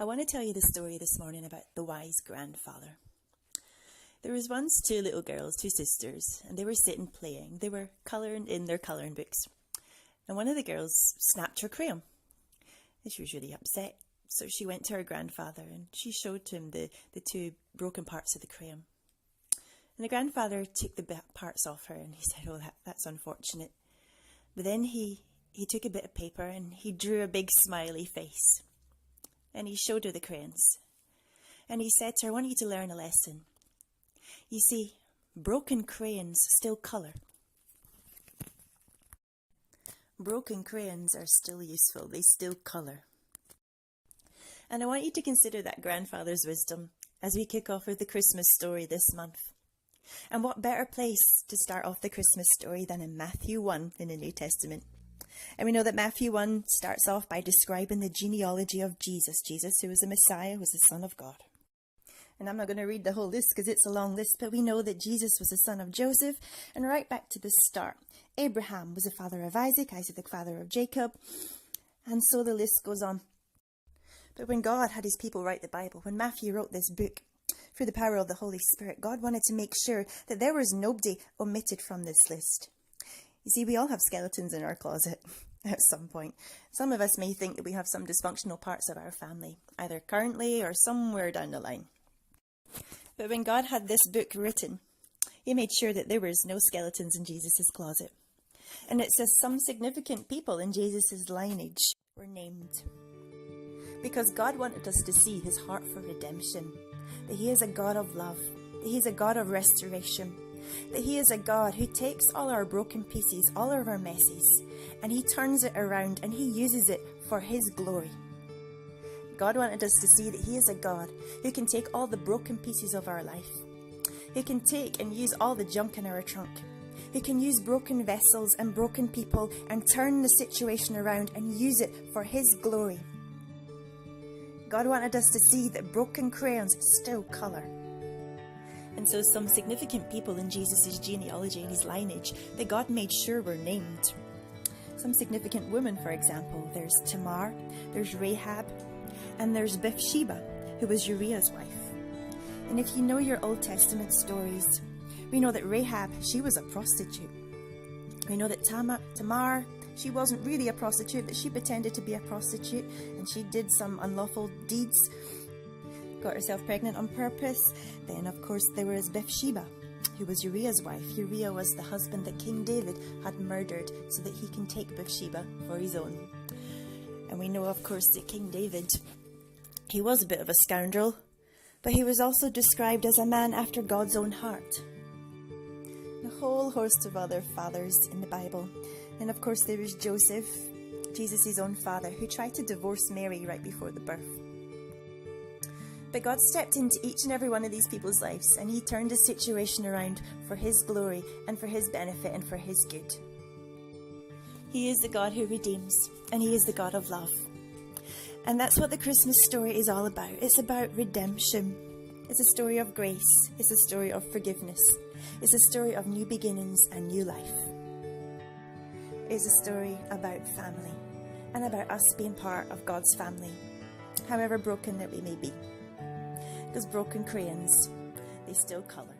I want to tell you the story this morning about the wise grandfather. There was once two little girls, two sisters, and they were sitting playing. They were colouring in their colouring books. And one of the girls snapped her crayon. And she was really upset. So she went to her grandfather and she showed him the two broken parts of the crayon. And the grandfather took the parts off her and he said, "Oh, that's unfortunate." But then he took a bit of paper and he drew a big smiley face. And he showed her the crayons. And he said to her, "I want you to learn a lesson. You see, broken crayons still colour. Broken crayons are still useful. They still colour." And I want you to consider that grandfather's wisdom as we kick off with the Christmas story this month. And what better place to start off the Christmas story than in Matthew 1 in the New Testament. And we know that Matthew 1 starts off by describing the genealogy of Jesus. Jesus, who was the Messiah, was the Son of God. And I'm not going to read the whole list because it's a long list, but we know that Jesus was the son of Joseph. And right back to the start, Abraham was the father of Isaac, Isaac the father of Jacob. And so the list goes on. But when God had his people write the Bible, when Matthew wrote this book, through the power of the Holy Spirit, God wanted to make sure that there was nobody omitted from this list. You see, we all have skeletons in our closet at some point. Some of us may think that we have some dysfunctional parts of our family, either currently or somewhere down the line. But when God had this book written, he made sure that there was no skeletons in Jesus' closet. And it says some significant people in Jesus' lineage were named. Because God wanted us to see his heart for redemption, that he is a God of love, that he is a God of restoration, that he is a God who takes all our broken pieces, all of our messes, and he turns it around and he uses it for his glory. God wanted us to see that he is a God who can take all the broken pieces of our life, who can take and use all the junk in our trunk, who can use broken vessels and broken people and turn the situation around and use it for his glory. God wanted us to see that broken crayons still colour. And so some significant people in Jesus' genealogy and his lineage that God made sure were named. Some significant women, for example. There's Tamar, there's Rahab, and there's Bathsheba, who was Uriah's wife. And if you know your Old Testament stories, we know that Rahab, she was a prostitute. We know that Tamar, she wasn't really a prostitute, but she pretended to be a prostitute, and she did some unlawful deeds, got herself pregnant on purpose. Then, of course, there was Bathsheba, who was Uriah's wife. Uriah was the husband that King David had murdered so that he can take Bathsheba for his own. And we know, of course, that King David, he was a bit of a scoundrel, but he was also described as a man after God's own heart. A whole host of other fathers in the Bible. And of course there was Joseph, Jesus' own father, who tried to divorce Mary right before the birth. But God stepped into each and every one of these people's lives and he turned the situation around for his glory and for his benefit and for his good. He is the God who redeems and he is the God of love. And that's what the Christmas story is all about. It's about redemption. It's a story of grace. It's a story of forgiveness. It's a story of new beginnings and new life. It's a story about family and about us being part of God's family, however broken that we may be. Because broken crayons, they still colour.